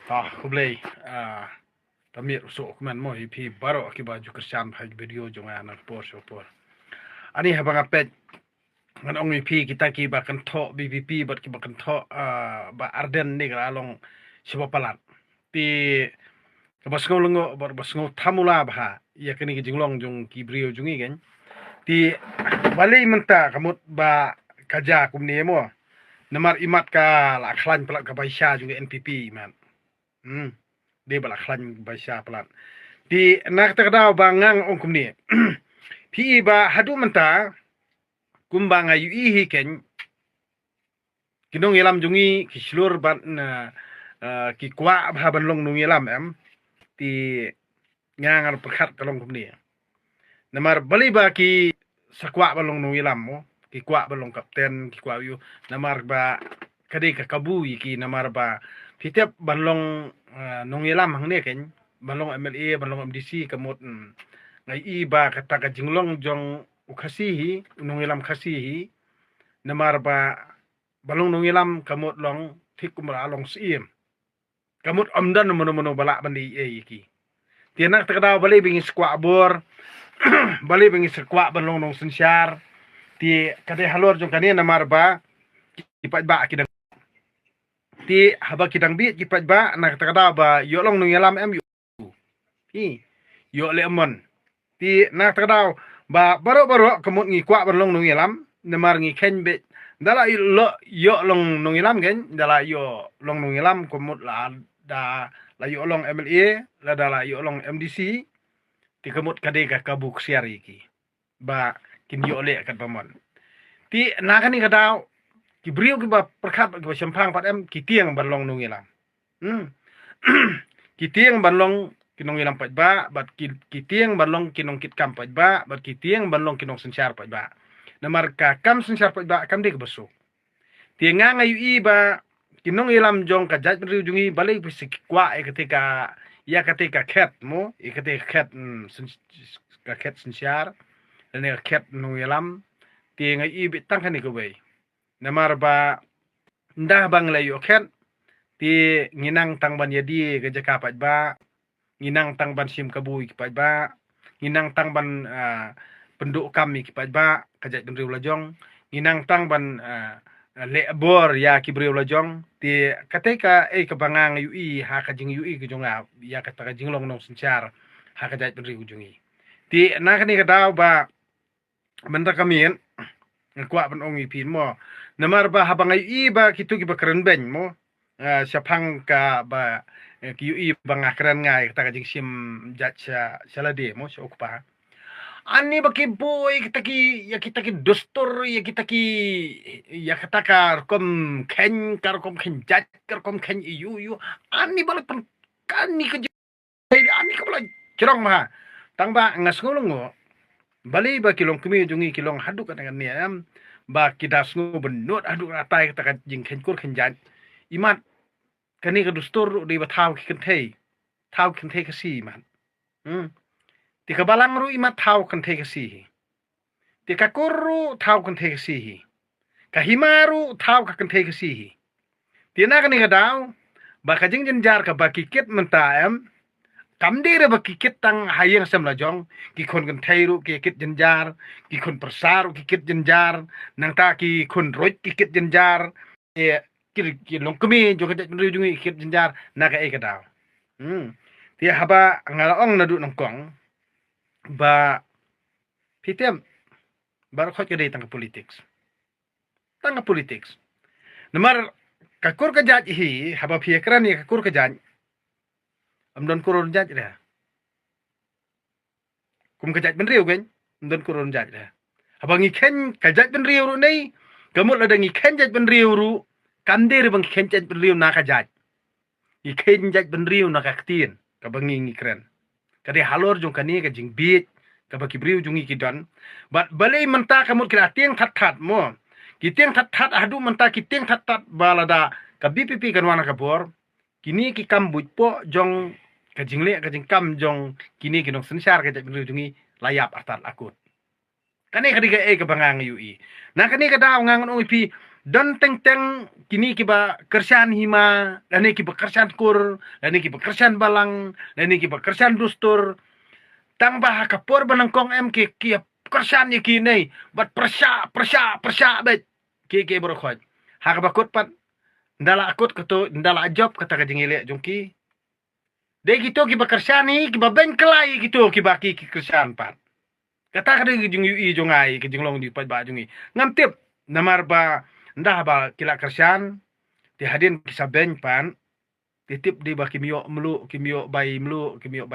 Kublai tamir so kuman mo ipi baro ki baju kerjaan haj video jonga anak por sopor. Ani habang apet ngan ong ipi kita ki bakan tho BBP bat ki bakan tho ba arden ni along siapa palat. Ti basngol lengo bar basngol tamula bah ya kini ki jinglong jong ki brio jungi kan. Ti bali menta kamut ba kaja kumni mo. Namar imat ka la khlan pelat ka baisha juga NPP man. Dia balak khlan baisha pelat. Di nak takdaw bangang ong kumni. Pi ba hadu menta kumbang ayu ihi ken kinong ilam jungi ki slur ban ki kwa ba ban long nung ilam ti ngangar perkhat kalong kumni. Namar bali ba ki sakwa balong nung ilam mo ki kwa balong kapten ki kwa yu namar ba kadi ka kabu ki namar ba fitep balong nung ilam hang ne ken balong MLA balong MDC kamot ngai iba kata ka jinglong jong ukasihi nung ilam khasihi namar ba balong nung ilam kamot long thikumra long sim kamot amdan mono balak bandi ki tianak takdaw bali bingi skwa bor bali bingi skwa balong nung sensyar ti kade halor jong kani namar ba ipat ba kidang ti haba kidang bi ipat ba nak takdaw ba yolong nung ilam yo le amon ti nak takdaw ba baro kamut ngi kwa balong nung ilam namar ngi ken be dala yo long nung ilam gen dala yo long nung ilam kamut la da la yo long MLA la dala yo long MDC ti kamut kade ka kabuk siar iki ba kin yo le kat pamon ti nakani kadaw ki brio ki ba perkhat ki ba sempang pat ki tiang balong nung ilam ki tiang balong kinong ilang pat ba bat kitiang balong kinong kit kam pat ba bat kitiang balong kinong sensyar pat ba namar ka kam sensyar pat ba kam de baso tianga ngayu iba kinong ilam jong ka jat riu jungi balik bisik kwa ketika ketika khet mo ketika khet ka khet sensyar dan ka khet nong ilam tianga ibi tangkan ko bay namar ba ndah bang layo khet ti nginang tang ban yadi ke jaka pat ba nginang tang ban sim kabui kipat ba nginang tang ban penduk kami kipat ba kajat benriu lajong nginang tang ban lebor ya ki beriu lajong ti ketika kebangang UI ha kajing UI ke jonga ya kata kajing long nong sencar ha kajat benriu jungi ti nak ni kadaw ba benda kami ngkwa ban ong ipin mo namar ba habang UI ba kitu ki ba keren ben mo siapang ka ba QI bang akran ngai kata kajing sim jat salade mo sa okpa ani baki boy kita ki dostor ya kita ki ya kata kar kom ken kar kom ken jat kar kom ken yu ani balik pen kani ke ani ka bala cerong ma tang ba ngas ngulung ngo bali ba kilong kumi jungi kilong haduk kan dengan niam ba kidas ngo benut haduk atai kata kajing ken kur ken jat imat kani ka dostor di ba taw ki kente ka si man ti ka balang ru ima taw kente ka si ti ka kurru taw kente ka si ka himaru taw ka kente ka si ti na kani ka daw ba ka jing jar ka ba kikit mentaem kam de ba kikit tang hayang sam la jong ki kon kente ru kikit jenjar ki kon persaru kikit jenjar nang ta ki kon roj kikit jenjar ki long kami jo kajat benriu jungi kit jenjar naga e kadaw ti haba ngalaong nadu nongkong ba pitem bar khot ke tang politics namar kakur kajat hi haba piekran ni kakur kajat amdon kurun jat dah kum kajat benriu gen amdon kurun jat dah haba ngi ken kajat benriu ru nei kamut la dangi ken jat benriu ru kandir bang kencet benriu nak ajat i kencet benriu nak aktin ka bangi ngikren kade halor jong kani ka jing bit ka baki briu jungi kidon bat balai menta kamut kira tiang that mo kitiang that adu menta kitiang that balada ka BPP kan wana ka bor kini ki kambuj po jong ka jingle ka jing kam jong kini kinong sensyar ka benriu jungi layap atat akut kani kadiga ka bangang UI na kani ka daw ngangon ong ipi dan teng kini kiba kersan hima, lani kiba kersan kur, lani kiba kersan balang, lani kiba kersan dustur, tang bah kapor banangkong ki kersan ye kini, bat persya bet ki berkhoj. Hak bakut pat ndala akut ketu ndala job kata kajingile jungki. De gitu kiba kersan ni kiba ben kelai gitu kiba ki kersan pat. Kata kada jung yu jungai ke jinglong di pat ba jungi. Ngam tip namar ba ndah ba kila kersan ti hadin kisah ben pan titip di ba kimio kimio bai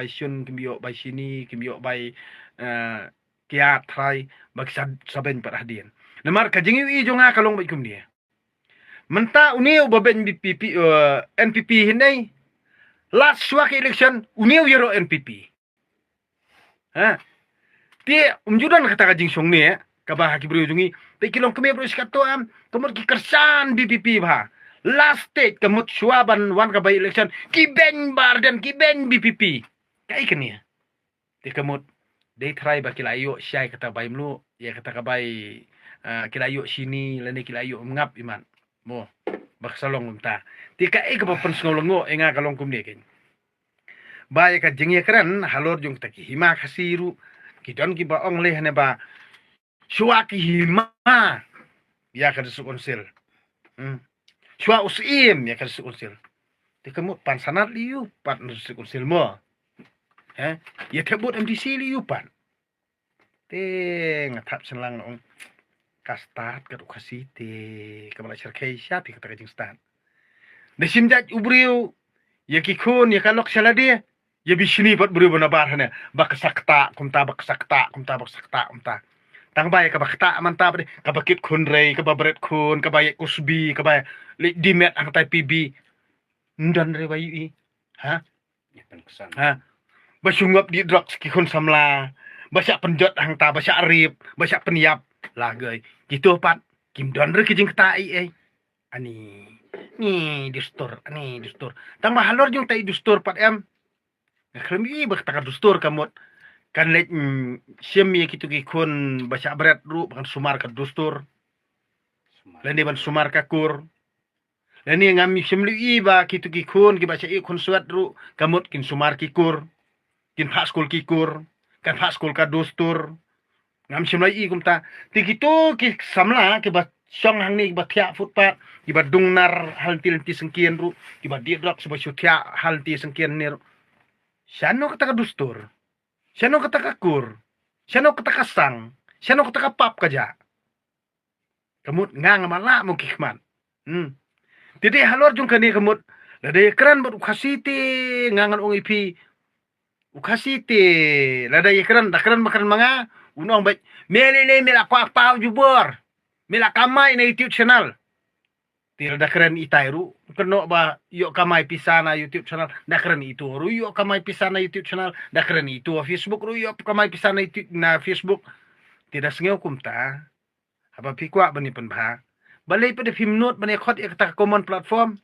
syun kimio bai sini kimio bai kiat trai ba kisah saben pat hadin. Namar ka jingi yu junga kalong ba kum dia. Menta uniu ba ben NPP hinai last swak election uniu yero NPP. Ha Ti umjudan kata kajing song ni kabah ki bro jungi te kilong keme bro skato kamut ki kersan BPP ba last state kamut suaban wan ka bay election ki ben bar dan ki ben BPP kai kenia te kamut they try ba kilayo syai kata bay mlu ya kata ka bay kilayo sini lani kilayo ngap iman mo baksalong unta ti kai ka papan ngolongo enga kalong kum ni ken bay ka jingi kran halor jung taki hima khasiru Kidon ki ba ong leh ne ba shua ki hima ya ka su konsil shua usim ya ka su konsil te kamu pan sanat liu pan su konsil mo ya tebut MDC liu pan te ngatap senlang ong kastat ka ukasi te kamala cerkai sya ti kata kajing stat de simjat ubriu ya ki kun ya kalok salade ya bisini pat buru benabar hane baksakta kumta umta tang bay ka bakta manta de ka bakit kun rei ka babret kun ka bay kusbi ka bay dimet ang tai PB ndan re bayi ha basungap di drugs ki kun samla basya penjot hang ta basya arip basya peniap lah gay gitu pat kim don re kijing tai ani ni distur tang mahalor jung tai distur pat Kami berkata dustur kamut kan lek siam ye kitu ki kun baca berat ru kan sumar ka dustur lani ban sumar ka kur lani ngami simli ba kitu ki kun ki baca kun suat ru kamut kin sumar ki kur kin phas skul ki kur kan phas skul ka dustur ngam simli kumta ti kitu ki samla ki ba song hang ni ba thia futpat ki ba dungnar hal ti sengkian ru ki ba diedrak seba thia hal ti sengkian ni Siano kata ka dustur, siano kata ka kur, siano kata ka sang, siano kata ka pap kaja. Kamut ngang mala mo kikman. Jadi halor jung kani kamut, ladai keran buat ukasiti ngangan ong ipi, ukasiti, ladai keran makan manga, unong baik, melele melak pau jubor, melak kamai na YouTube channel. Tira dakren itairu keno ba yo kamai pisana YouTube channel dakren itu ru yo kamai pisana YouTube channel dakren itu Facebook ru yo kamai pisana na Facebook tidak sengeu kumta apa pikwa bani penbha balai pada filmnot bani khot ekta common platform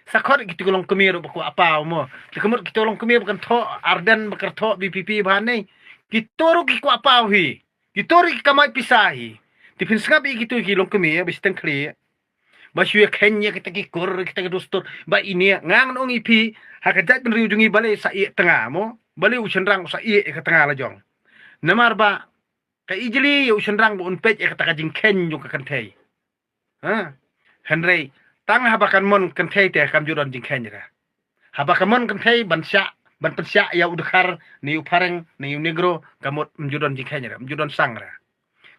sakot gitu kolong kemir baku apa mo dikemut gitu kolong kemir bukan tho ardan bakar tho BPP bani kitoro kiku apa hi kitoro kamai pisahi tipin skabi gitu kilong kemir bisten kli Basya kenya kita kikur kita dustur ba ini ngang ong ipi hakajat ben riujungi balai sa i tengah mo balai usenrang sa i ke tengah la jong namar ba ka ijli usenrang bu unpej e kata kajing ken jung ka kentei henrei tang habakan mon kentei te kam juron jing ken ra habakan mon kentei ban pensya ya udkhar ni upareng ni negro kamot mjuron jing ken ra mjuron sangra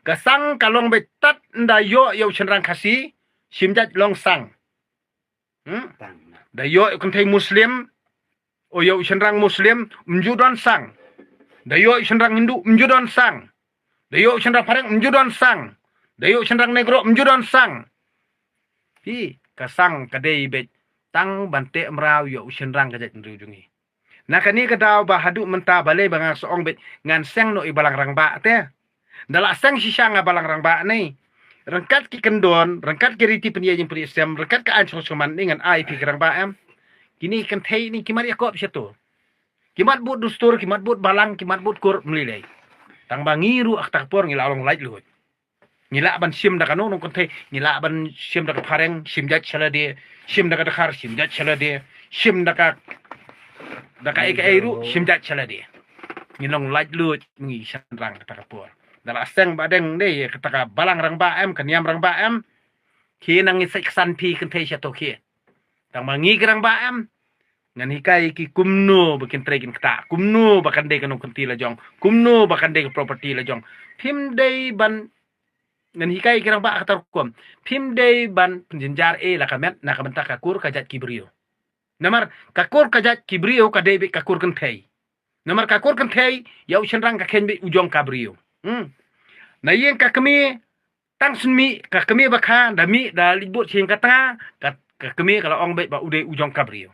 ka sang kalong betat nda yo usenrang kasi simjat long sang da yo kentei muslim o yo usenrang muslim mjuron sang da yo usenrang hindu mjuron sang da yo usenrang pareng mjuron sang da yo usenrang negro mjuron sang hi kasang kadei bet tang bante mrau yo usenrang kajat nrujungi na kani kadaw bahadu menta balai bangang soong bet ngan seng no ibalang rang ba te dala seng sisa nga balang rang ba nei rengkat ki kendon rengkat ki riti penjajin perisem rengkat ka an soman dengan ai pi rang ba em kini kentei ni kimat yakop situ kimat but dustur kimat but balang kimat but kur mlilei tang bangiru ak takpor ngilalong lait luhut Ngila ban sim da kanu nung konte ngila ban sim da pareng sim jat chala de sim da ka dakhar sim jat chala de sim da ka eka eru sim jat chala de ngilong laj lut ngi san rang ta ka por dala seng badeng de ka ta balang rang ba em kan yam rang ba em ki nang i san pi kan te cha to ki tang mangi rang ba em ngan hikai ki kumno bakin trekin kta kumno bakan de kanong kunti la jong kumno bakan de property la jong phim de ban ngan hikai kirang ba katar kum phim de ban penjenjar la kamet na kamenta kakur kajat kibrio namar kakur kajat kibrio ka de kakur kan thei namar kakur kan thei yau chenrang ka ken be ujong kabrio na yen ka kami tang sunmi ka kami bakha da mi da libut sing kata ka kami kalau ong be ba ude ujong kabrio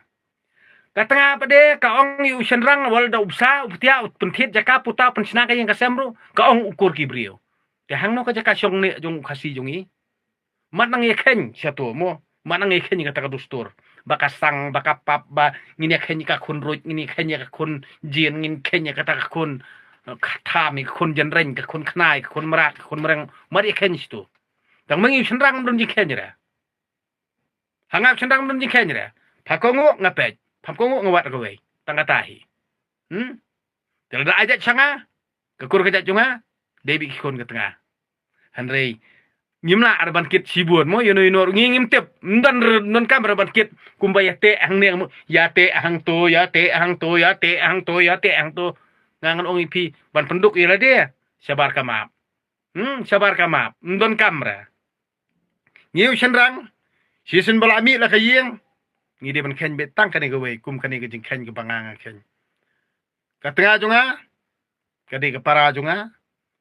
katanga pade ka ong yu chenrang wal da upsa uptia pentit jaka puta pensna ka yang kasemru ka ong ukur kibrio te hang no ka jaka syong ne jong khasi jongi mat nang yekhen satu mo mat nang yekhen ka dustur baka sang baka pap ba ngini khen ka kun ruj ngini khen ka kun jin ngin khen ka ta kun kha mi kun jen reng ka kun knai ka kun marat ka kun mereng mari khen situ tang mangi chenrang dun ji khen ra hangap chenrang dun ji khen ra pakongo ngapet pakongo ngawat ka we tang katahi tel da aja changa ka kur ka ja junga debi kon ka tengah Henry ngimla arban kit sibun mo yono yono ngim tep ndan non kam arban kit kumbaya te hang ne mo ya te hang to ya te hang to ya te hang to ya te hang to ngangan ong ipi ban penduk ila dia sabar kamap sabar kamap ndon kamra ngiu chenrang season balami la kayeng ngi de ban ken betang kan ga we kum kan ga jing ken ga bangang ken ka tengah junga kadi ka para junga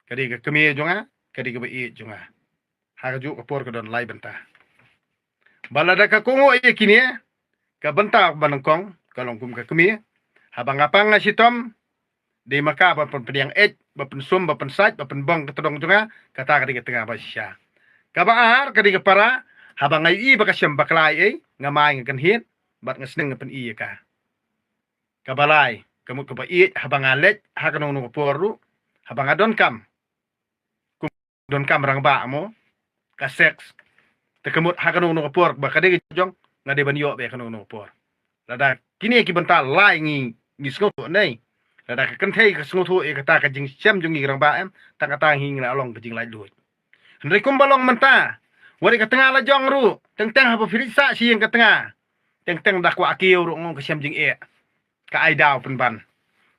kadi ka kemi junga kadi ka bai junga haju ka por ka don lai benta balada ka kongo e kini ka benta banangkong kalong kum ka kemi habang apang nga sitom de maka ba pediang ba pensum ba pensaj ba penbong ka todong junga kata kadi ka tengah ba sya ka baar kadi ka para habang ai ba ka syam baklai nga mai nga kanhit bat nga sneng pen iya ka balai kamu ka bai habang alet ha kanong no poru habang adon kam don kam rang ba mo ka sex te kemut ha kanong no por ba kade jong ngade ban yo be kanong no por lada kini ki benta lai ngi sko nei lada ka kan thei ka sko thu e ka ta ka jing sem jong ngi rang ba em ta ka ta hing la long jing lai lui ndai kum balong menta wari ka tengah la jong ru teng teng ha firisa si yang ka tengah teng teng dak wa kiu ru ngong ka sem jing e ka ai daw pen ban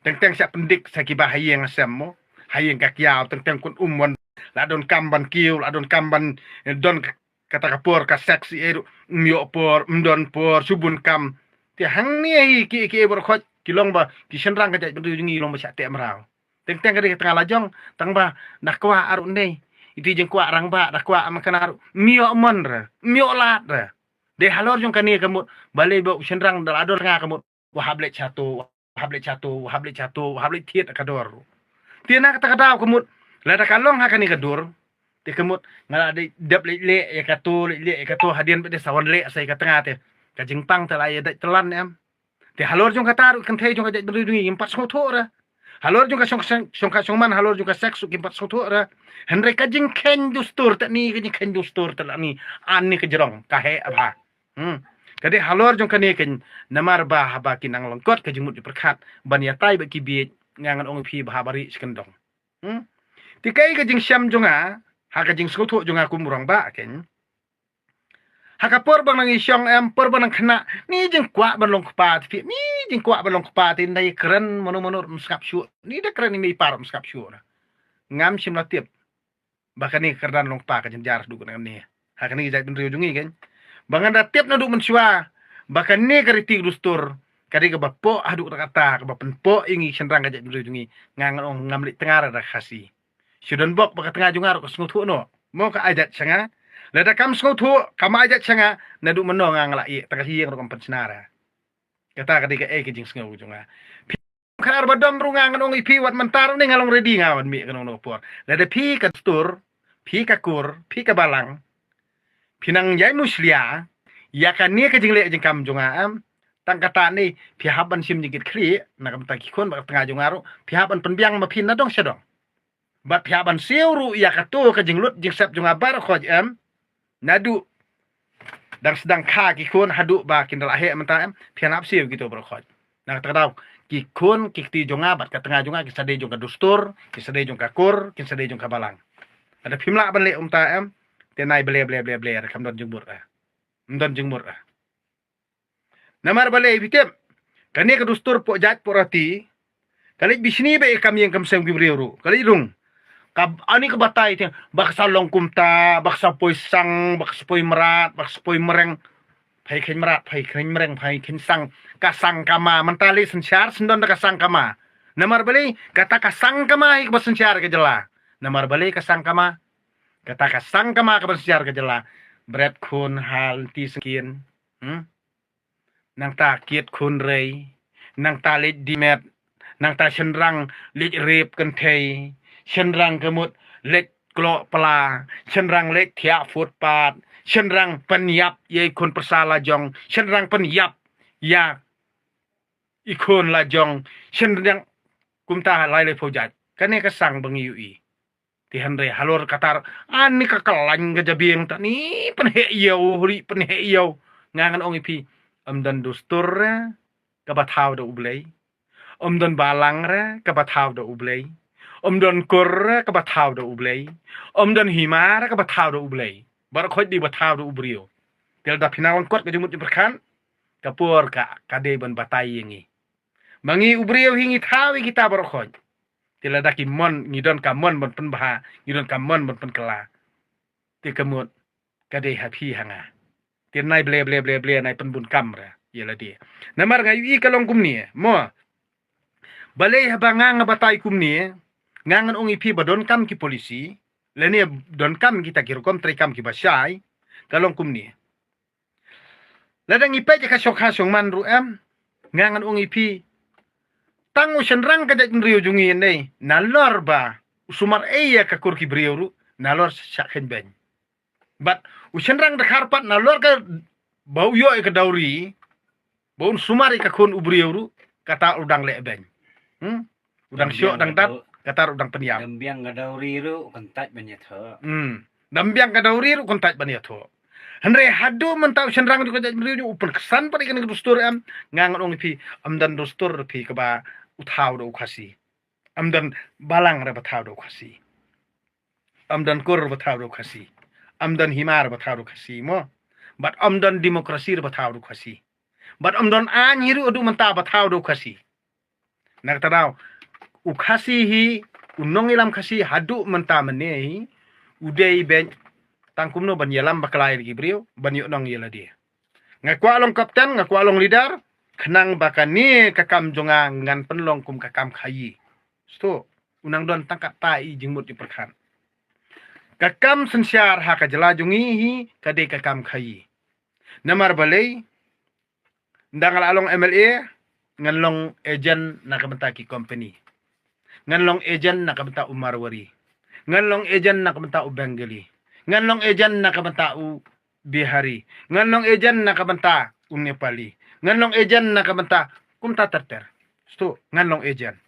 teng teng sa pendik sa ki ba hayeng sem mo hayeng ka kiao teng teng kun umwan la don kamban kiu la don kamban don kata kapor ka seksi eru myo por mdon por subun kam ti hang ni ki bor khot kilong ba ki senrang ka ja ngi long ba sa te mrao teng teng ka tengah lajong tang ba nak kwa aru nei iti jeng kwa rang ba nak kwa makana aru myo mon ra myo lat ra de halor jong kani kamu bale ba senrang dal ador nga kamu wahable chatu wahable tiet ka dor ti na kata kata kamu la da kalong ha kani ka dor te kemut ngala de dap le ya kato hadian be sawan le sai ka tengah te ka jingpang te la ya telan em te halor jong kata kan thei jong ka berdui impat so thora halor jong ka song man halor jong ka seks impat so thora henre ka jing ken dustur te ni ka jing ken dustur te la ni an ni ka jerong ka he abha kade halor jong ka ni ken namar ba haba kinang longkot ka jingmut diperkhat ban ya tai ba ki bi ngangan ong phi ba bari skendong ti kai ka jing syam jonga haka jing skutu junga kumurang ba ken haka por bang nang isyong em por bang nang khna ni jing kwa ban long kpa ti ni jing kwa ban long kpa ti ndai keren mono mskap shu ni da keren ni par mskap shu na ngam sim la tiep bahkan ni kerdan long kpa ka jing jar du kan ni haka ni jai bin riu jungi ken bangan da tiep na du menswa bahkan ni kariti dustur kadi ka bapo adu kata ka bapen po ingi senrang ka jai bin riu jungi ngang ngam li tengara da khasi Sudan bok baka tengah jungar ko sengutu no mo ka ajat sanga lada kam sengutu kam ajat sanga nadu meno ngang la i tengah hieng ro kompen senara kata ketika ke jing sengu junga khar badam rungang nong ipi wat mentar ni ngalong ready ngawan mi kanong no por lada pi ka tur pi ka kur pi ka balang pinang jai muslia ya kan ni ka jing le jing kam junga am tang kata ni pi haban sim jingit kri na kam ta ki kon baka tengah jungaro pi haban penbiang ma pin na dong sedong bat piaban siuru ya katu ke jinglut jing sep jung abar khoj nadu dan sedang ki kun hadu ba kindal ahe menta pian apsiu gitu bro khoj nak tadau ki kun ki ti jonga bat ka tengah jonga ki sade jung ka dustur ki sade jung ka kur ki sade jung ka balang ada pimla ban le ta tenai ble kam don jumur don jumur namar bale bitem kani ka dustur po jat porati kali bisni be kam yang kam sem gibriuru kali rung ani ka batay ti baksa long kumta baksa poisang baksa poi merat baksa poi mereng phai khen merat phai khen mereng phai khen sang kasang kama mentali sensyar sendon da kasang kama namar bale kata kasang kama ik basensyar ke jela namar bale kasang kama kata kasang kama ke basensyar ke jela bret kun hal ti sekian nang ta kiet kun rei nang ta lej dimet nang ta senrang lej rep kan thei senrang kemut lej klo pla senrang lej thia footpath senrang penyap ye kun persala jong senrang penyap ya ikon la jong senrang kumta lai le phojat kane ka sang bangi ui ti hanre halor katar ani ka kalan ga jabieng ta ni penhe yau huri penhe yau ngangan ong ipi dan dustur ka bathaw do ublei dan balang ra ka bathaw do ublei dan kur ka bathaw do ublei dan himar ka bathaw do ublei bar khoj di bathaw do ubrio tel da pinawan kot ka jumut di perkan kapur ka kade ban batai yengi mangi ubrio hingi thawi kita bar khoj tel da ki mon ngidon ka mon bon pen baha ngidon ka mon bon pen kala ti kemut kade happy hanga tir nai ble nai penbun kamra yela dia namar ngai kalong kumni mo balai habanga ngabatai kumni ngangan ongi pi badon kam ki polisi leni don kam kita kirukom tri kam ki basai kalong kumni ladang ipai ka sok hasong man ru ngangan ongi pi tangu senrang ka jak riu jungi nei nalor ba sumar eya ka kur ki briu ru nalor sakhen ben but usenrang da karpat na lor ka bau yo ka dauri bau sumari ka kun ubriuru kata udang le ben udang syo dang dat kata udang peniam dambiang ka dauri ru kontat banyak tho dambiang ka dauri ru kontat banyak tho hanre hadu mentau usenrang ka jak briu upun kesan pari kan dustur ngangon ong pi amdan dustur pi ka ba uthaw do khasi amdan balang ra bathaw do khasi amdan kur bathaw do khasi amdan himar batharu khasi mo but amdan demokrasi batharu khasi but amdan anyiru adu menta batharu khasi nak tadau u khasi hi unong ilam khasi hadu menta mene udei ben tangkumno ban yelam baklai gi brio ban yu nong yela dia ngakwa long kapten ngakwa long leader khnang bakani kakam jonga ngan penlong kum kakam khayi sto unang don tangkat tai jingmut di perkhan kakam sensyar ha ka jela jungi hi kade kakam khayi namar balai ndangal along MLA nganlong agent nakabenta ki company nganlong agent nakabenta u Marwari nganlong agent nakabenta u Bengali nganlong agent nakabenta u Bihari nganlong agent nakabenta u Nepali nganlong agent nakabenta kumta terter sto nganlong agent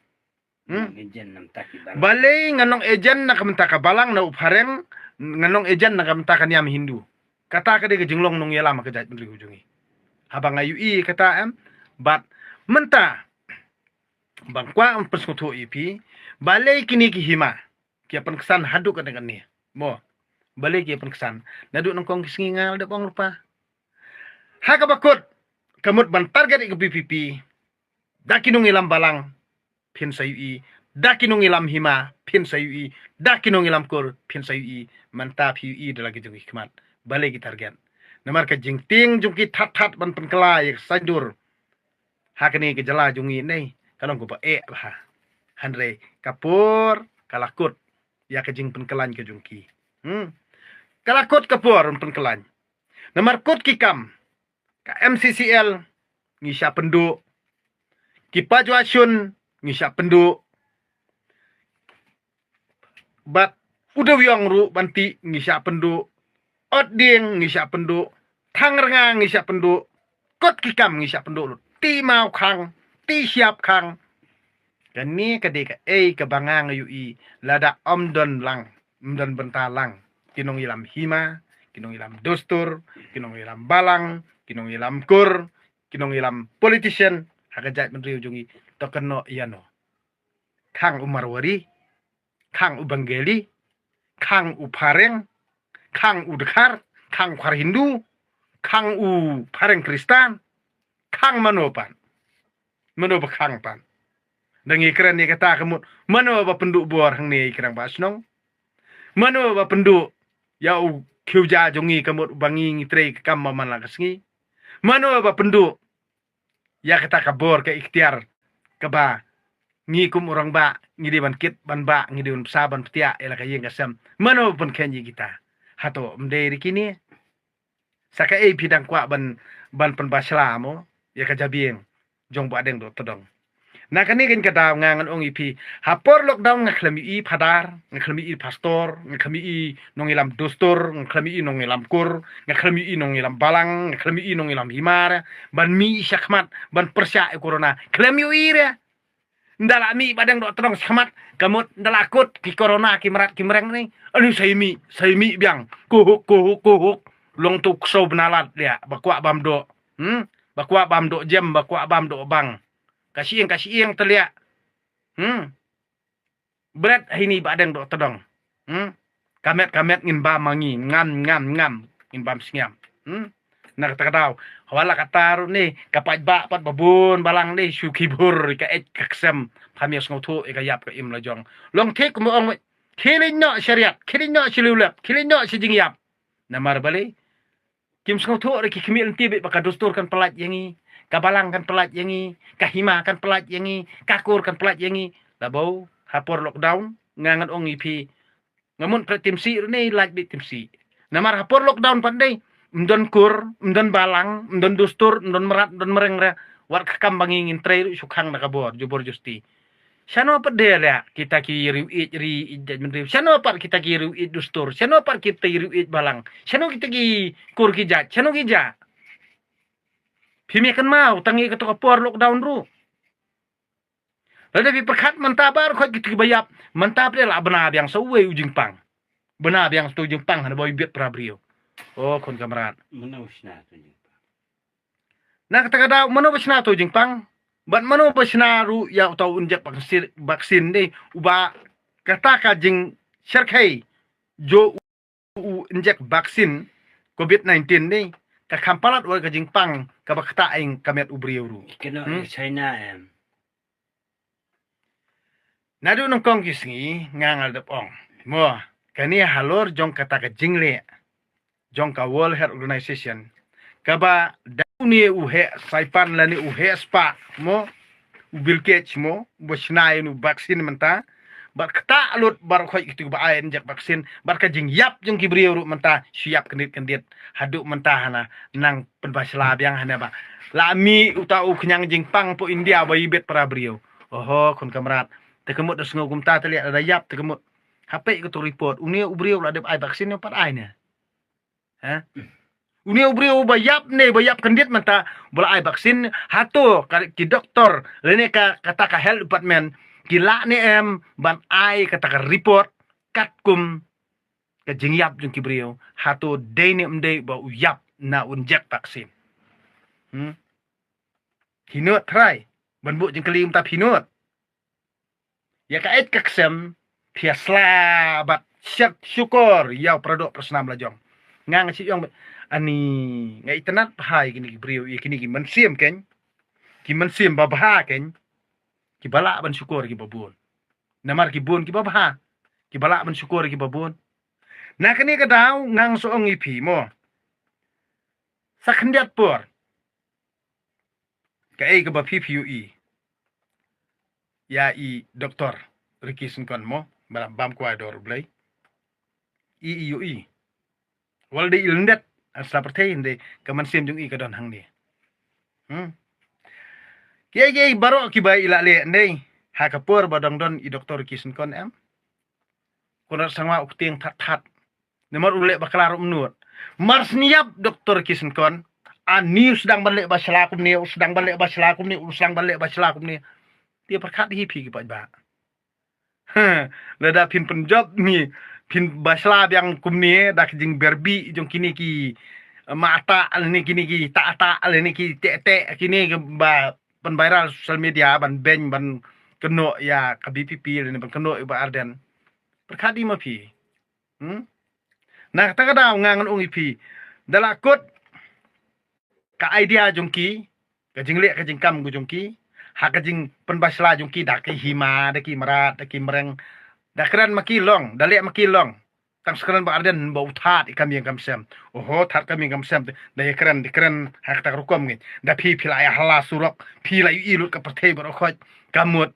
agent nam taki balai nganong agent nakabenta ka balang na uphareng nganong agent nakabenta ka niam Hindu kata ka de jinglong nong yala makajat beli hujungi habang ayu kata but menta bangkwa ang persekutu ipi balai kini ki hima kia penkesan hadu ka dengan ni mo balai kia penkesan nadu nang kong kisingal da bang lupa ha ka bakut kamut ban target ke PPP dakinung ilam balang pin sayu dakinung ilam hima pin sayu dakinung ilam kur pin sayu mantap yu dalagi jungi khmat balai ki target namar ka jingting jungki that ban penkelai sanjur hakni ke jala jungi nei kalong ko ba bah hanre kapur kalakut ya ke jing penkelan ke jungki kalakut kapur penkelan namar kut kikam ka MCCL ngisya penduk ki pajuasun ngisya penduk bat udah wiong ru banti ngisya penduk oding ngisya penduk tangrengang ngisya penduk kot kikam ngisya penduk ti mau kang ti siap kang Kani kadika kebangang yui lada omdon lang, omdon bentalang, kinong ilam hima, kinong ilam dostur, kinong ilam balang, kinong ilam kur, kinong ilam politician, hakajat menriu jungi tokeno iano. Kang umarwari, kang ubanggeli, kang upareng, kang udekar, kang kwar Hindu, kang u pareng Kristan, kang manopan. Manoba kang pan. Dangi keren ni kata kemut, mano ba penduk buar hang ni kerang basnong? Mano ba penduk yau kiuja jongi kemut bangi ngitre kam maman la kesngi? Mano ba penduk ya kata kabor ke ikhtiar ke ba ngikum orang ba ngidi ban kit ban ba ngidi ban saban petia ela kayeng kasam. Mano pun kenyi kita. Hato mderi kini saka pidang kwa ban penbasla mo ya kajabieng jong ba deng do todong. Nah kani kan kata ngangan ong ipi hapor lockdown ngaklami padar ngaklami pastor ngaklami nongilam dostor ngaklami nongilam kur ngaklami nongilam balang ngaklami nongilam himar ban mi syakmat ban persya corona klami ire ndala mi badang do tong syakmat kamut ndala akut ki corona ki merat ki mereng ni anu saimi biang kuhuk long tu so benalat dia bakwa bamdo bakwa bamdo jam bakwa bamdo bang kasih telia. Berat ini badang do tedong. Kamet ngin ba mangi ngam ngin bam singyam. Nak kata tahu. Wala kataru ni kapat ba pat babun balang ni syukibur ka kaksem pamios ngotu ka yap ka im lajong. Long tek mo ong kilin no syariat, kilin no silulap, kilin no sijingyap. Namar bali. Kim ngotu ki kimil tibit baka dustur kan pelat yangi. Kabalang kan pelat yangi, kahima kan pelat yangi, kakur kan pelat yangi. Labau hapor lockdown ngangat ong ipi. Ngamun pre timsi ni laj bit timsi. Namar hapor lockdown pandai mdon kur, mdon balang, mdon dustur, mdon merat, mdon mereng ra war kakambangi ngin tray sukhang nakabor jubor justi. Sano pa dela kita ki ri menri. Sano pa kita ki ri dustur, sano pa kita ri balang. Sano kita ki kur ki jat, sano ki jat. Pimi kan mau tangi ke por lockdown ru. Lalu perkat mentabar kau kita bayap mentab dia lah benar yang sesuai ujung pang. Benar yang sesuai ujung pang hana boy biat prabrio. Oh kon kamerat. Mana usna tu je. Nak kata kata mana usna tu ujung pang. Bat mana usna ru ya atau unjak vaksin deh. Uba kata kajing syarkai jo unjak vaksin COVID-19 deh. Kakampalat wa kajing pang kabakta aing kamet ubriyo ru. Kena China em. Nadu nong kong kisngi ngangal dep ong. Mo kani halor jong kata kajing le. Jong ka World Health Organization. Kaba dauni uhe saipan lani uhe spa mo Bill Gates mo bosnai nu vaksin menta. Bar kata alut bar khoi itu ba ayen jak vaksin bar kajing yap jong kibriyo ru menta siap kendit haduk menta hana nang penbasla biang hana ba lami utau kenyang jing pang po India ba ibet para brio oho kon kamrat tekemut dos ngogum ta teli ada yap tekemut HP ko to report unia ubrio la de ai vaksin yo pat ai ne ha unia ubrio ba yap kendit menta bola ai vaksin hato ki doktor lene ka kata ka health department gila ni em ban ai kata ka report katkum ka jingyap jung kibrio hato dene mde ba uyap na unjek vaksin hinut try ban bu jeng kelim tap hinut ya kait kaksem piasla bat syukur yau produk persnam lajong ngang si yong ani ngai tenat phai kini kibrio kini ki mensim ken ki mensim ba bah ken ki bala ban syukur ki babun namar ki bun ki babha ki bala ban syukur ki babun na kani ka daw ngang soong ipi mo sa khandiat por ka ai ka ba PPUE ya i doktor Ricky Sinkon mo bam kwa dor blay IUE wal de ilndet asla pertain de kaman sim jung i ka don hang ni Kiai baru kibai ilale ndai hakapur badang don i doktor kisen kon em kunat sangwa ukting that nomor ule baklar umnut mars niap doktor kisen kon ani sedang balik basalakum ni sedang balik basalakum ni sedang balik basalakum ni dia perkat hi pi ki paj ba ha lada pin penjob ni pin basla yang kumni dak jing berbi jong kini ki mata ni kini ki ta ni ki te kini ke ba ban viral social media ban ben ban keno ya ka BPP ni ban keno ba arden perkat di ma pi nah ta kada ngangan ong ipi dalakut ka idea jongki ka jing le ka jing kam gu jongki ha ka jing penbasla jongki dak ki hima dak ki marat dak ki mereng dak kran maki long dalek maki long tang skran ba arden ba uthat ikam yang kam sem oho that kam yang kam sem da kran di kran hak tak rukom ngi da pi pila ya hala surok pi la yu ilut ka perthei ba khoj kamut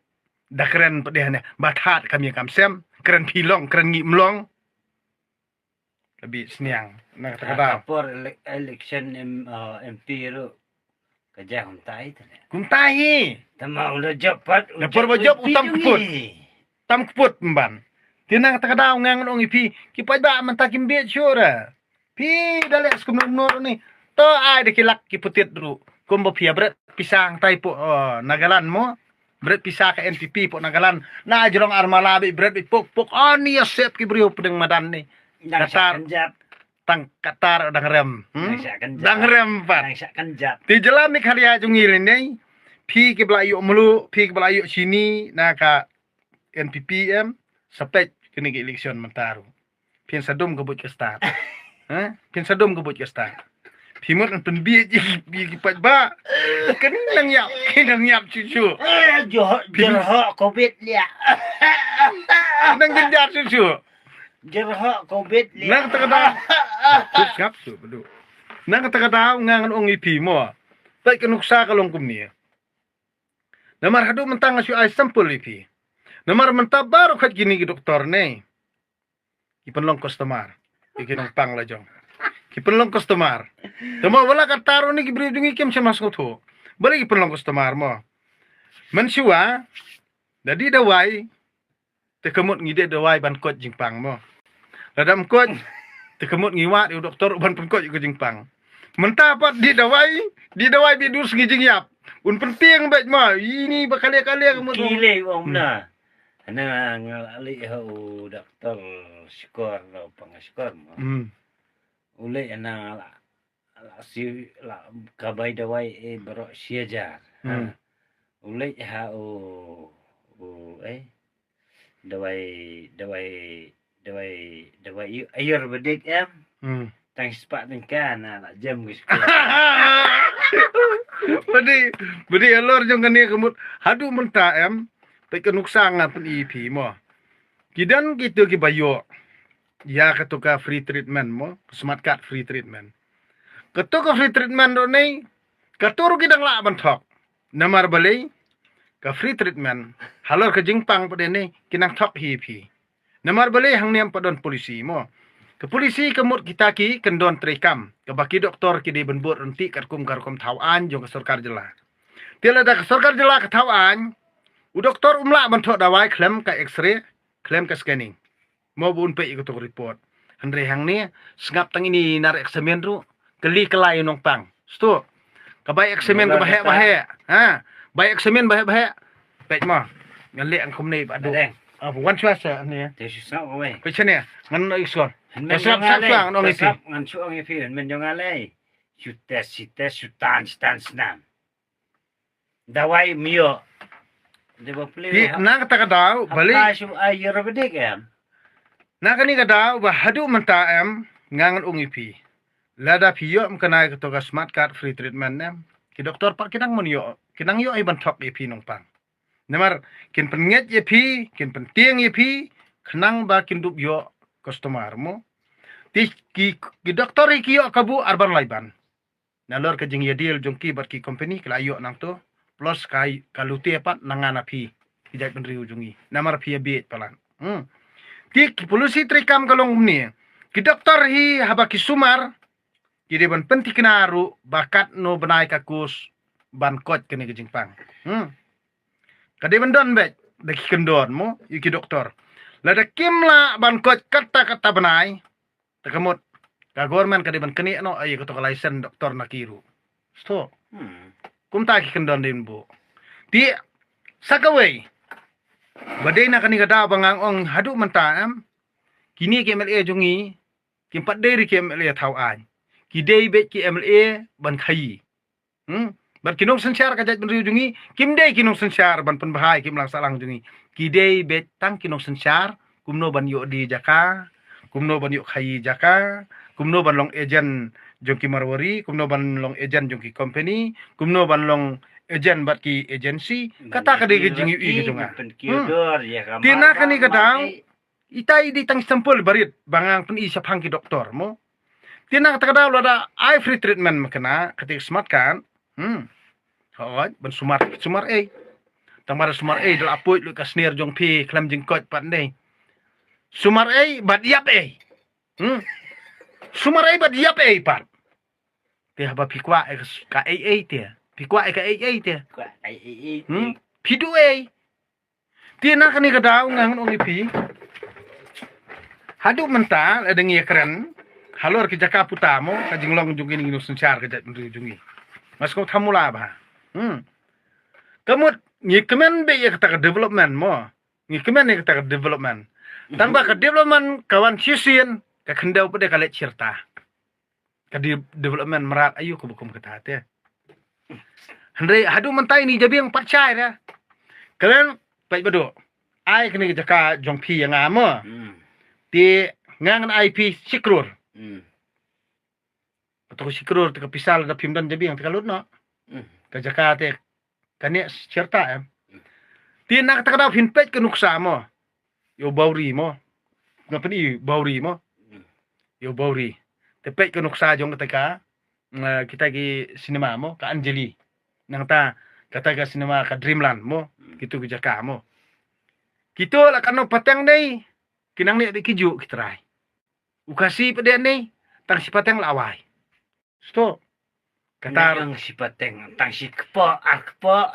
da kran pa de ne ba that kam yang kam sem kran pi long kran ngi mlong lebih seniang nah kada Kapor election MP ru kerja huntai tu. kum tahi Tama udah japat. Dapur bajop utam keput. Tam keput mban tinang takada ngangan ong ipi ki pajba mentakim bet syura pi dalek skum nur ni to ai de kilak ki putit dulu kum bo pia bret pisang tai po nagalan mo bret pisah ke NPP po nagalan na jrong armala bi bret bi pok oni set ki brio pedeng madan ni Datar kanjat. tang katar dang rem dang rem pat Nangsak kanjat. ti jelam ni karya jungil ni pi ke belayu melu pi ke belayu sini na ka NPPM sepet kini ke election mentaru pian sadum ke buat ke start ha pian sadum ke buat ke start pimut an penbi ji pat ba kenang yap cucu Jerhok COVID dia. nang genjar cucu Jerhok COVID dia. nang takada siap su bedu nang takada ngangan ong ipi mo tai kenuksa kalong kumni namar hadu mentang asu ai sampul ipi namar mentah baru kat gini ki doktor ne ipen long customer ikinong pang la jong ipen long customer tama wala ka taro ni gibri dungi kem sama skotho bali ipen long customer mo mensiwa dadi dawai te kemut ngide dawai ban kot jingpang mo ladam kot te kemut ngiwa di doktor ban pengkot ko jingpang mentah pat di dawai bidus ngijing yap un penting bet ma ini bakali-kali kamu Gile wong na. Ana ngali ho doktor skor lo pangaskor mo. Ule ana si la kabay dawai bro siajar. Ule ha dawai ayurvedik tang sepat kan ala jam guys. Bedi alor jong kani kemut hadu mentah te kenuksang pun ipi mo kidan gitu ki bayo ya ketuka free treatment mo smart card free treatment ketuka free treatment do nei katuru kidang la bantok namar balai ka free treatment halor ke jingpang pade nei kinang thok hipi namar balai hang niam padon polisi mo ke polisi kemut kita ki kendon trekam ke baki doktor ki di benbut renti karkum thawan jong ke sarkar jela tiala da ke sarkar jela ke thawan doktor umla bantok dawai klaim ke x-ray klaim ke scanning mau bun pe ikut report andre hang ni sengap tang ini nar eksamen ru keli kelai nong pang stu ka bai eksamen ke bahe ha bai eksamen bahe pek ma ngalek ang kumne ba do wan swasa ni Te susah we. pe chene ngan no iskor Men sap nong isi ngan suang ipi men jong ale. Sita sutan snam. Dawai mio. De ba di play. nang kata kadau bali Su ayurvedik em. na kani kadau ba hadu menta ngangan ungipi lada piyo mkanai ketoka smart card free treatment ki doktor pak kinang monyo kinang yo iban top ipi nong pang namar kin penget ipi kin penting ipi kenang ba kin dup yo customer mo ki doktor iki yo kabu arban laiban nalor ke jing yadil jongki bat ki company kelayo nang to plus kai kaluti pat nangana pi kijak penriu jungi namar pi biet palan ti polisi trikam kalong ni ki doktor hi haba ki sumar ki de ban penti kinaru bakat no benai kakus ban kot kene ke jingpang kade bandon bet de ki kendon mo ki doktor la de kimla ban kot kata benai takamot ka government kade ban keni no ay ko to license doktor nakiru sto kumta ki kendon din bu ti Sakaway. Badai nak kani kata bangang ong hadu mentah kini ke MLA jungi kim pat deri ke MLA thau an. Ki dei bet ke MLA ban khai. Ban kinong sensyar kajat ben jungi kim dei kinong sensyar ban pen bahai kim lang salang jungi. Ki dei bet tang kinong sensyar kumno ban yo di jaka, kumno ban yo khai jaka, kumno ban long agent jongki marwari, kumno ban long agent jongki company, kumno ban long agent bat ki agency kata kade ke jingi i gedunga. Tina kani kadang itai di tang sampel barit bangang pen isap hangki doktor mo. Tina kata kadang ada eye free treatment makena ketik smart kan. Hoi ban sumar tang mara sumar dal apoy lu kasnir jong pi klam jingkot pat nei. Sumar bat yap sumar bat yap pat. Te haba pikwa ka tia. Pikwa ka tia. Pidu Tina kani kadau ngang ongi pi. Hadu mental ada ngi keren. Halor ki jaka putamo ka jinglong jungi ngi sensyar ka jat jungi. Mas ko thamula ba. Kamut ngi kemen be ya kata development mo. Ngi kemen ni kata development. Tambah ke development kawan sisin ka kendau pada kale cerita. Ka development merat ayu ko bukum kata te. Hendai hadu mentai ni jabi yang percaya dah. Kalian baik betul. Ai kena jaka jong pi yang ama. Di ngangan IP sikrur. Atau sikrur te pisal da pimdan jabi yang tekalut no. Ka jaka te kane cerita Ti nak tak ada finpage ke nuksa mo. Yo bauri mo. Ngapa ni bauri mo? Yo bauri. Tepek ke nuksa jong ketika kita ki sinema mo ka Anjali. Nang ta kata ka sinema ka Dreamland mo. Gitu ke jaka mo. Kita lah kano pateng dei. Kinang ni di kiju kita rai. Ukasi pada ni tang si pateng lawai. Stop. Kata yang si pateng tang si kepo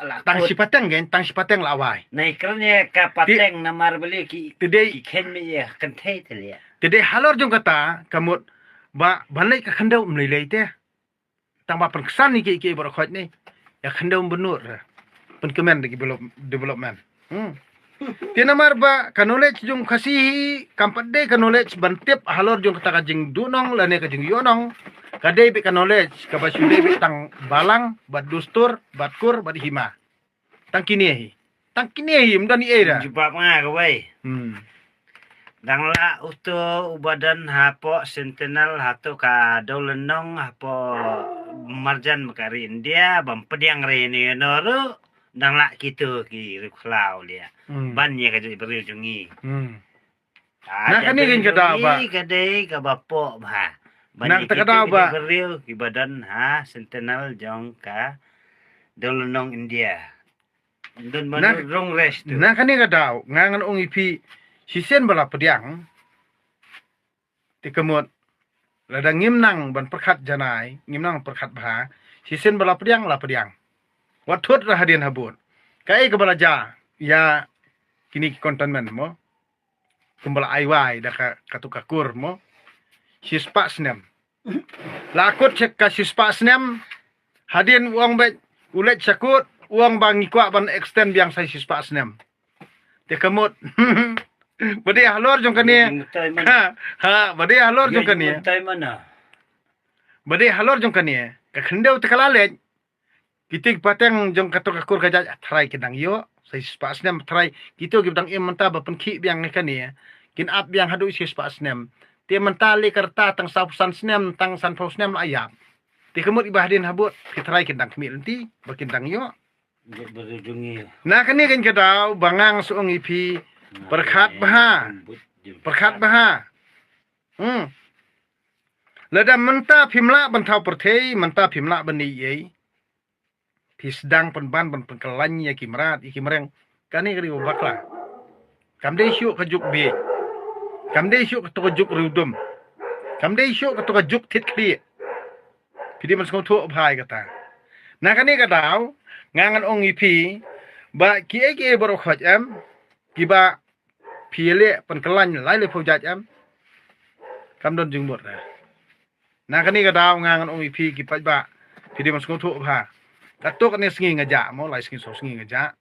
lah. Tang si pateng gen tang si pateng lawai. Nah ikranya ka pateng namar beli ki Today ken me ya kentei telia. today halor jong kata kamut ba balai ka khandau mlilai te. Tang ba perkesan ni ki berkhot ni. Ya khandau benur. Penkemen di development. Tina marba ka knowledge jong kasih kampat de ka knowledge bantip halor jong kata kajing dunong lane kajing yonong kadai be ka knowledge ka basu de be tang balang bat dustur bat kur bat hima tang kini mdani era Jumpa nga kawai. Dang la uto ubadan hapo sentinel hato ka dolenong hapo marjan makari India bampediang rene noru dang la gitu ki ruklau dia. Ban ye ka beri jungi. Nah, kan ni kada ba? Kadai ka bapo ba. Nak kada ba? Beri ki badan ha sentinel jong ka dolenong India. Dun Nah, manu rong rest tu. Nah kan ni kada ngangan ong ipi sisen bala pediang tikemut lada ngimnang ban perkhat janai ngimnang perkhat bha sisen bala pediang la pediang watut rahadian habun kai ke balaja ya kini kontenmen mo kumbala aiwai da katukakur mo sispa snem lakut cek ka sispa snem hadin uang baik ulet sakut uang bang ikwa ban extend biang sai sispa snem tikemut bade halor jong kani bade halor jong kani Tai mana? bade halor jong kani ka khendau tekalale kitik pateng jong katukakur kaja try kidang yo sai spa snem try gitu gibdang im menta ba penki biang kani kin ap biang hadu si spa snem ti mentali kerta tang sausan snem tang san fau snem ayam ti kemut ibahdin habut kitrai kidang kemi lenti bakindang yo Berjungi. nah kani kan kedau bangang suong ipi perkhat baha lada menta pimla bantau pertei menta pimla bani ye pisdang penban ban pengkelan ya kimrat ikimreng kani kari bakla kamde syuk kajuk be kamde syuk kajuk rudum kamde syuk kajuk tit kli pidi mas tu bhai kata nah kani kadau ngangan ong ipi ba ki baru khoj am kiba piele pengkelan lai le phojat am kamdon jungbot nah kani kadau ngangan ong ipi ki ba pidi mas tu bha katuk ni sengi ngajak mo lai sengi so sengi ngajak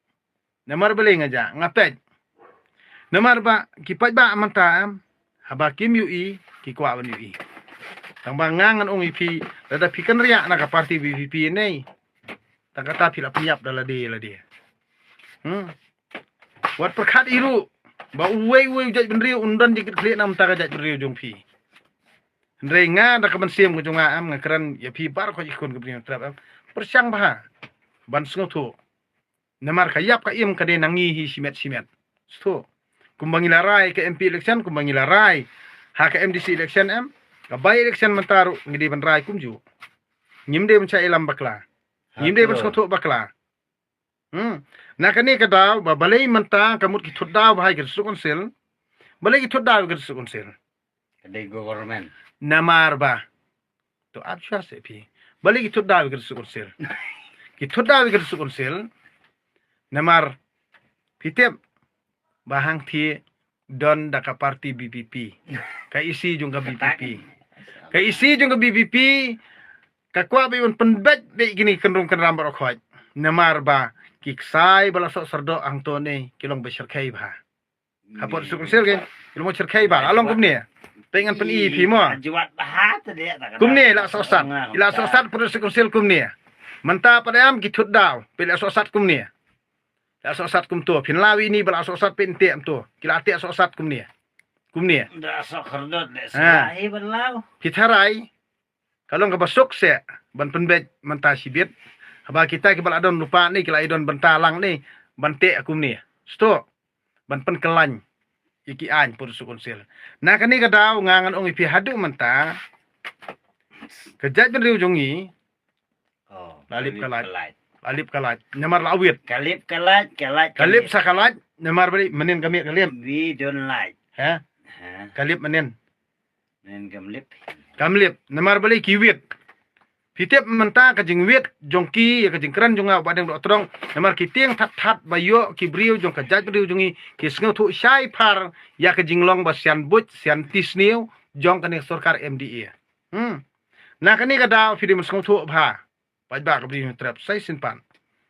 Namar beli ngaja ngapet. Namar ba ki paj ba manta haba kim UI ki kwa ban UI. Tang bangangan ong IP lada pikan riak na ka parti BVP nei. Tang kata pila penyap dala dia. Wat perkat iru ba uwe jaj benriu undan dikit klik nam ta jaj benriu jong pi. Ndrei nga da kaman sim ko jonga am ngakran ya pi bar ko ikon ko brin trap am. Persyang bah. Ban sengoto. Namar kayap ka im kade nangi hi simet. Sto. Kumbangi larai ke MP election kumbangi larai. Ha ke MDC election am. Ka bay election mentaru ngidi ban rai kumju. Nyimde ban cha ilam bakla. Nyimde ban sengoto bakla. Nah kani kadaw babalay menta kamut ki thudaw bahai gersu konsil. Balay ki thudaw gersu konsil. Kadai government. Namar ba. To absya se pi. Balay ki thudaw gersu konsil. Ki thudaw gersu konsil. Namar pitep bahang thi don daka parti BPP. Ka isi jung ka BPP. Ka isi jung ka BPP ka kwa ba yon penbet be gini kenrung kenram bar khoj. Namar ba kiksai bala sok serdo ang to ne kilong beserkai ba. Hapot sukun sel ke kilong beserkai ba along kumni. Pengan pen i pi mo. Juat bahat dia tak. Kumni la sosat. Ila sosat pun sukun sel kumni. Menta padam ki thut daw pel sosat kumni. La sosat kum to pin lawi ni bala sosat pen te am to. Kila te sosat kumni. Kumni. Dah sok herdot dek sahi belau. Kitarai kalong ka basok se ban penbet menta sibit. Haba kita ke bala don lupa ni kila idon bentalang ni bante akum ni. Sto. Ban pen kelany. Iki an pur sukun sel. Nah kani kadaw ngangan ong ipi hadu menta. Kejat ben riu jongi. Oh, Lalip kalat. Alip kalat. Namar lawit. Kalip kalat. Kalip sakalat. Namar bali menin kami kalip. We don't like. Ha? Ha? Kalip menin. Nen gamlip. Kamlip. Namar bali kiwit. Pitip menta kajing wit jongki ya kajing keran jonga badeng dok terong namar kitieng that bayo kibriu jong kajat briu jongi kisngo tu syai par ya kajing long basian but sian tisniu jong kani sarkar MDA. Nah kani kada film sngo tu bha pajba kabriu trap sai sinpan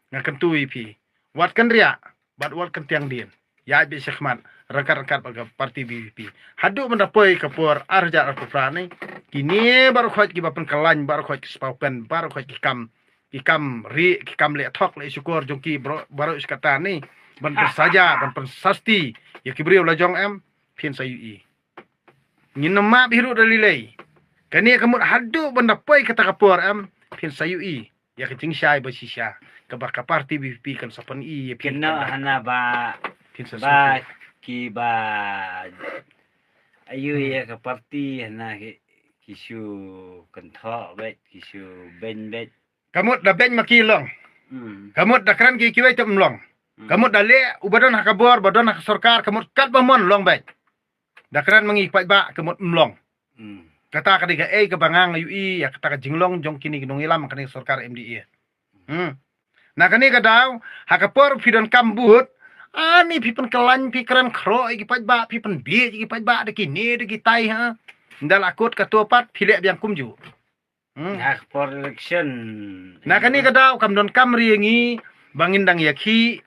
ngakan tu IP wat kan ria bad wat kan tiang din ya bi sekhmat rangkat baga parti BVP hadu mendapoi kapur arja arpufrani kini baru khoj ki bapen kalany baru khoj ki spaupen baru khoj ki kam le thok le syukur jongki baru iskata ni ban saja ban sasti ya kibriu la jong am pin sayi ngin nama biru dalilai kani kamut hadu mendapoi kata kapur am pin sayi ya kecing syai basisya ke parti BVP kan sapan ya pin Kena hana ba pin ba ki ba ayu ya ke parti hana kisu kentok bet kisu ben bet. kamut da ben makilong kamut da kran ki kiwai tem long kamut da le ubadon hakabor badon hak sarkar kamut kat bamon long bet da kran mangi pai ba kamut mlong kata kadiga ke bangang UI ya kata ka jinglong jong kini ginong ilam kani sarkar MDA nah kani kadaw hakapor pidon kambut ani pipen kelany pikiran kro iki pai ba pipen bi iki pai ba de kini de kitai ha ndal akut katupat pilek biang kumju Hak for election. nah kani kadaw kam don kam riengi bangindang yaki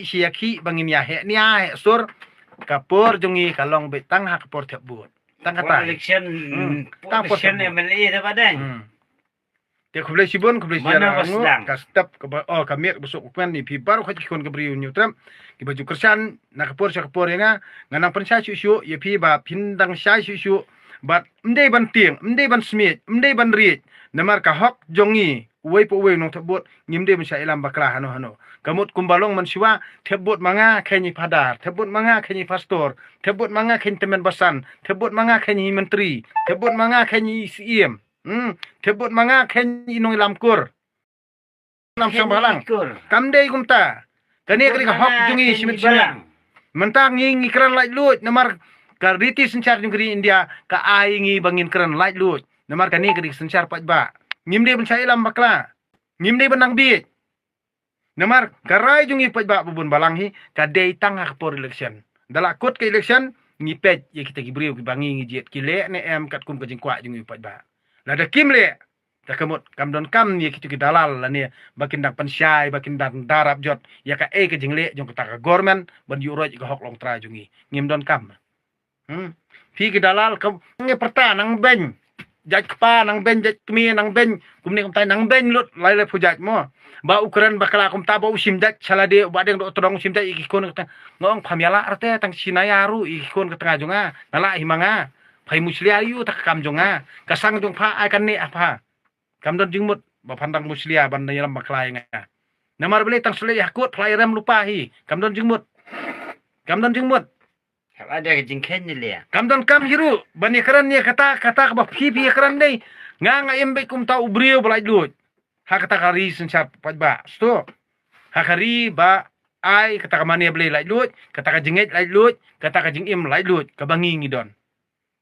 si yaki bangin ya he nia he sur kapur jongi kalong betang hakapor tebut tang For kata election. Tang for Election sebut. MLA dah padang. Dia kublai sibun kublai Mana siara wasdang? kastap kamir busuk ukman ni pi baru khaj kon kabriu nyutram ki baju kersan na kapor nga nganang pensya syusyu ye pi ba pindang syai syusyu bat mdei ban tieng mdei ban smit mdei ban rit namar ka hok jongi uwei po uwei nong tebut ngimde mensya ilam bakla hano kamut kumbalong mensiwa tebut manga khenyi padar tebut manga khenyi pastor tebut manga khenyi temen basan tebut manga khenyi menteri tebut manga khenyi CM tebut manga khenyi inong ilamkur nam sambalang kamdei kumta kani kali ka hok jongi simit silang mentang ngi kran light lut namar ka riti sencar jungri India ka aingi bangin kran light lut namar kani kali sencar pajba ngimde mensya ilam bakla ngimde benang bit namar karai jungi pajba bubun balanghi ka day tang hakapor election dalakut ke election ngipet ye kita gibriu ki bangi ngi jet ki le ne em kat kum ka jingkwa jungi pajba la da kim le Kamut kam don kam ni kitu dalal la ni bakin dak pensyai bakin dan darab jot ya ka ke jingle jong ka government ban yuro ka hok long tra jungi ngim don kam pi dalal ka nge perta nang ben jaj kpa nang ben jaj kmi nang ben kumni kum tai nang ben lut lai le pujaj mo ba ukuran bakala kum ta ba usim jaj salade ba deng do todong usim jaj ikon ka ngong phamyala arte tang sinayaru ikon ka tengah jonga nala himanga phai muslia yu tak kam jonga kasang jong pha ai kan ni apa kam don jingmut ba pandang muslia ban dalam baklai nga namar beli tang sule yakut klai rem lupa hi kam don jingmut Ada ke jingken ni le. kam don kam hiru bani keran ni kata ba pi keran nei nga embe kum ta ubrio balai lut ha kata kari sensap ba sto ha kari ba ai kata kamane beli lai lut kata ka jinget lai lut kata ka jingim lai lut ka bangi ngidon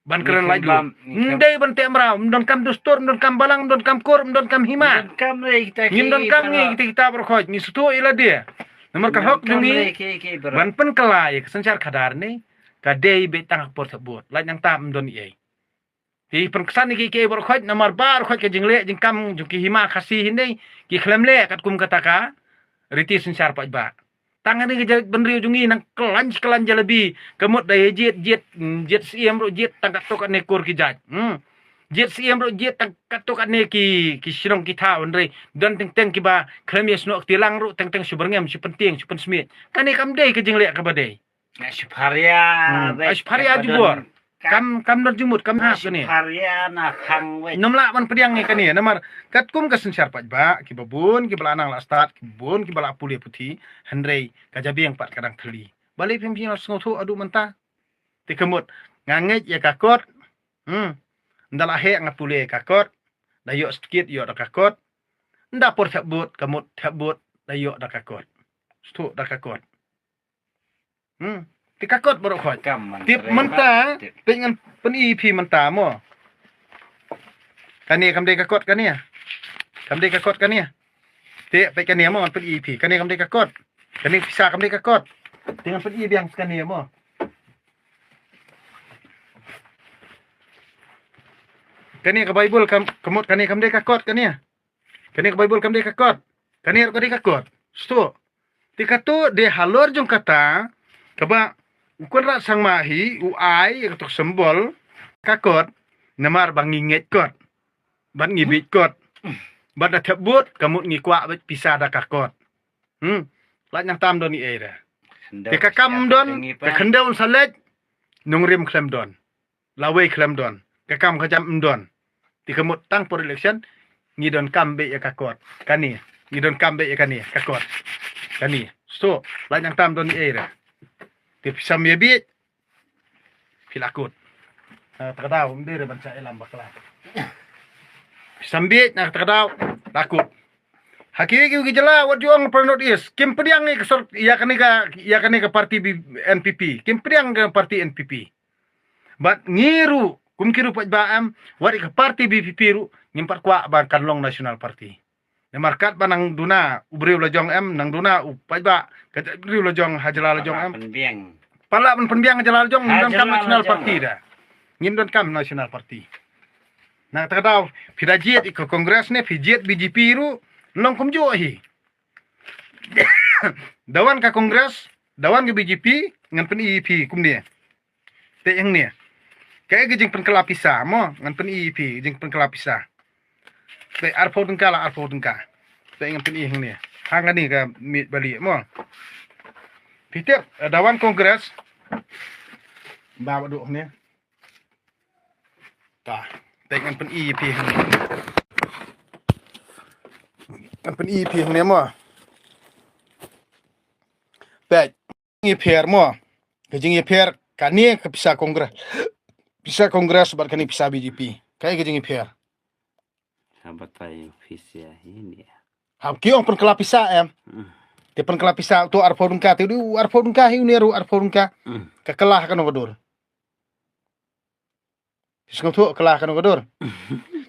ban keran lai lut ndai ban te mra don kam dustur don kam balang don kam kur don kam hima Kam le kita ngim don kam ni kita berkhoj ni sto ila dia nomor ka hok dungi ban pen kelai sencar kadar ni ka dei be tang por sebut lai yang tam don ye ti perkesan ni ke berkhoj nomor bar khoj ke jingle jing kam juki hima khasi hindai ki khlemle kat kum kataka riti sencar pak ba tangan ni ke benriu jungi nang kelan jalebi kemut daya jet siem ro jet tangkat tok ne kur ki jaj jet siem ro jet tangkat tok ne ki sirong kita onre dan teng ki ba klemies no tilang ro teng suberngem si penting si pensmit kan kam dei ke jingle ka badai Ashparia jubur kam don jumut kam ha ni Ashparia na khang we. nomla man pediang ni kan ni namar kat kum ka sensyar pak ba ki babun ki belanang la start ki bun ki bala puli putih hendrei ka jabi yang pat kadang theli balik pimpin la sngotu adu menta ti kemut nganget ya kakot ndala he ngapule kakot dayo sedikit yo da kakot nda por thabut kemut thabut dayo da kakot stu da kakot ti kakot baru khoj tip menta dengan pen EP menta mo kani kam de kakot kani kam de kakot kani te pe kani mo pen EP kani kam de kakot kani bisa kam de kakot dengan pen EP yang kani mo kani ka bible kamut kani kam de kakot kani ka bible kam de kakot kani ka de kakot sto ti katu de halor jong kata kaba ukun ra sang mahi uai katok sembol kakot namar banginget kot ban ngibit kot bada tebut kamut ngikwa pisah da kakot la nyang tam don ni era te kakam don te kendaun salet nungrim klem don lawe klem don kakam kajam don ti kamut tang por election ngidon kambe ya kakot kani ngidon kambe ya kani kakot kani so la nyang tam don ni era pisah mebit filakut terkadau mendiri bansa elam bakla sambit nak terkadau takut hakiki gejala what you ang pernot is kim pediang ni kesor ya kani ka parti NPP kim pediang ke parti NPP bat ngiru kum kiru pat baam what ka parti BPP ru ngimpar kwa ban kanlong national party na markat banang duna ubriu lajong nang duna upajba kat ubriu lajong hajala lajong Penbiang. Pala man penbiang hajala lajong ngindon kam national party dah. Ngindon kam national party. Nah terkadau pidajiet iko kongres ne pijiet BJP ru long kum jo hi. Dawan ka kongres, dawan ke BJP ngan pen EP kum dia. Te yang ni. Kayak gejing pen kelapisa mo ngan pen EP jing pen kelapisa. Te arpo dengka la arpo dengka. Te ngan pen yang ni. Hang ni ka mit balik mo. Peter dawan kongres bawa duk ni. Tah, tengok pen EP ni. Pen EP ni mo. Pek EP mo. Kejing EP kani ke pisah kongres. Pisah kongres sebab kani pisah BJP. Kayak kejing EP. Sahabat tay ofisia ini. Ha kiong pen kelapisa Dia pen kelapisa tu arpo dungka tu arpo dungka hi ni ru arpo dungka. Kekelah kan ngodur. Sing tu kelah kan ngodur.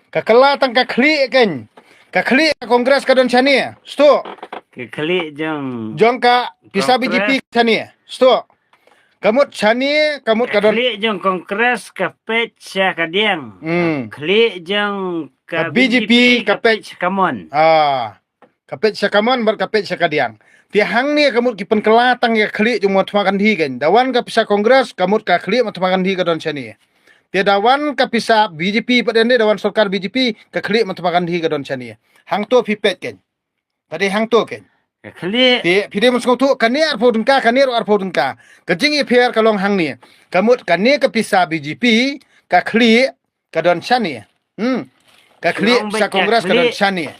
Kekelah tang kakli kan. Kakli kongres kadon chani. Sto. Kekeli jong Jong ka pisah BJP chani. Sto. Kamut chani kamut kadon Klik jeng Kongres ke page sia kadiang. Klik jeng ke BJP ke page kamon. Kapet sakamon bar kapet sakadiang. Ti hang ni kamut ki penkelatang ya klik jung mot makan di kan. Dawan ka pisa kongres kamut ka klik mot makan di kadon chani. Ti dawan ka pisa BJP pada ni dawan sarkar BJP ka klik mot makan di kadon chani. Hang to pipet kan. Tadi hang to kan. Klik Ti pide mus tu kanir arpodun ka kanir arpodun ka. Kajing iper kalong hang ni. Kamut kanir ka pisa BJP ka klik kadon chani. Ka klik sa kongres kadon chani.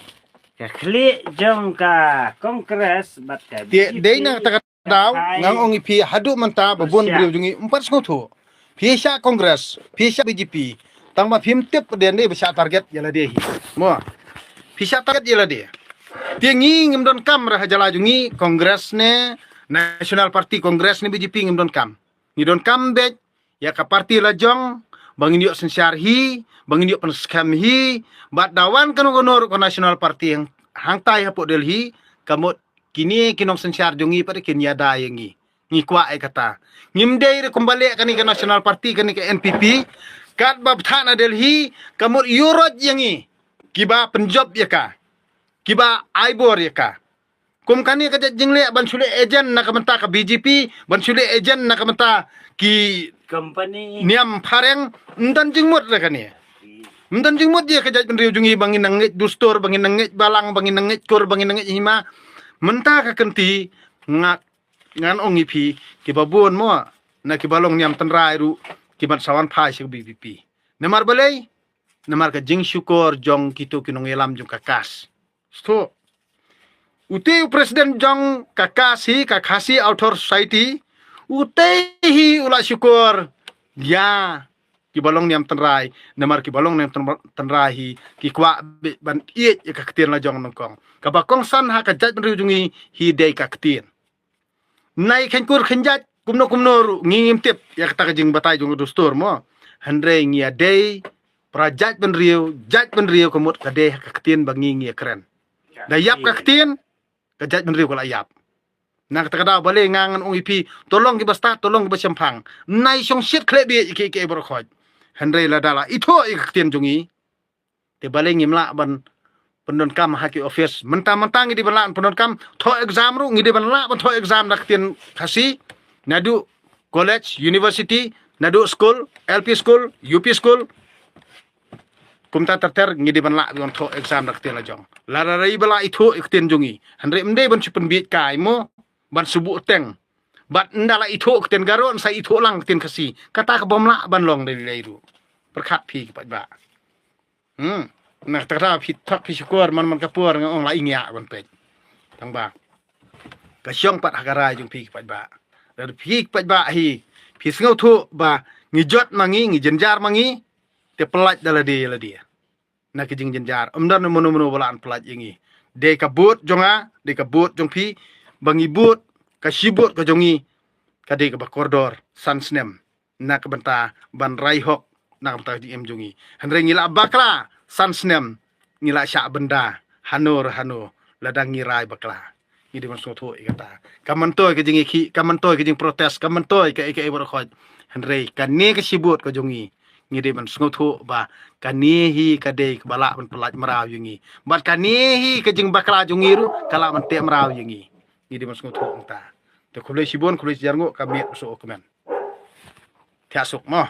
klik jeng ke Kongres bat ke Dia nak tak tahu ngang ong ipi hadu manta babon beliau jungi 400 Pihak Kongres, pihak BJP, tangma pimtip dia ni bisa target jala dia hi. Mo. Pihak target jala dia. Dia ngim don kam rah jala jungi Kongres ne National Party Kongres ni BJP ngim don kam. Ni don kam bet ya ka parti lajong bangin yuk sensyar hi, bangin yuk penskam hi, bat dawan kanonor ko National Party yang hang tai hapo Delhi, kamot kini kinong sensyar jungi pada kinyada yangi. Ngi kwa ay kata. Ngimdei re kembali kani ke National Party kani ke NPP, kat bab thana Delhi, kamot yurot yangi. Kiba Punjab ya ka. Kiba Aibor ya ka. Kum kani ka jingle ban sule agent na kamenta ka BJP, ban sule agent na kamenta ki company niam pareng ndan jingmut re kani. Ndan jingmut dia kajat penriu jungi bangin nangit dustur, bangin nangit balang, bangin nangit kur, bangin nangit hima. Menta ka kenti ngak ngan ong ipi ki babon mo na ki balong niam tenrai ru ki ban sawan phai si BBP. Nemar balai nemar ka jing syukur jong kitu kinong elam jong kakas. Sto uti presiden jong kakasi kakasi outer society uti hi ula syukur ya ki balong niam tenrai nemar ki balong niam tenrai ki kwa ban iet ya kaktir la jong nongkong kabakong san ha ka jaj penriu jungi hi dei kaktir nai khenkur khenjat kumno ngingim tip ya kata kajing batai jung dustur mo handre ngia dei prajat penriu jaj penriu kumut kade kaktin bangi ngia keren da yap kaktin kajat penriu kala yap nak kata kada bale ngangan ong ipi tolong ki basta tolong ki basempang nai song shit klebi ki berkhoj handre la dala ito kaktin jungi te bale ngimla ban pendon kam haki office mentang-mentang di belan pendon kam tho exam ru ngide ban la ban tho exam nak tin khasi nadu college university nadu school LP school UP school kumta terter ngide ban la ban tho exam nak tin la jong la rai bala itu iktin jungi handre mde ban chupen bit kai mo ban subu teng bat ndala itu iktin garon sai itu lang tin khasi kata ka bomla ban long dari leiru perkhat phi pat ba nak terap hitak syukur man kapur ngong la ingya ban pej tang ba ka syong pat hakara jung pi pat ba dar pi pat ba hi pi ngau thu ba ngijot mangi ngijenjar mangi te pelaj dala dia nak jing jenjar amdan mono balaan pelaj ingi de kabut jonga de kabut jong pi bangi but ka sibut ka jongi ka de ka bakordor sansnem nak benta ban raihok nak benta di em jongi handre ngila bakla sansnem ngila syak benda hanur ladang ngirai bakla ngidi man soto ikata kamantoy ke jingi ki kamantoy ke jing protes kamantoy ke berkhoj handre kane ke sibut ke jongi ngidi man soto ba kane hi kade ke balak man pelaj meraw yungi bat kane hi ke jing bakla jongi ru kala man te meraw yungi ngidi man soto ngta te khule sibon khule jarngo kami so komen tiasuk mo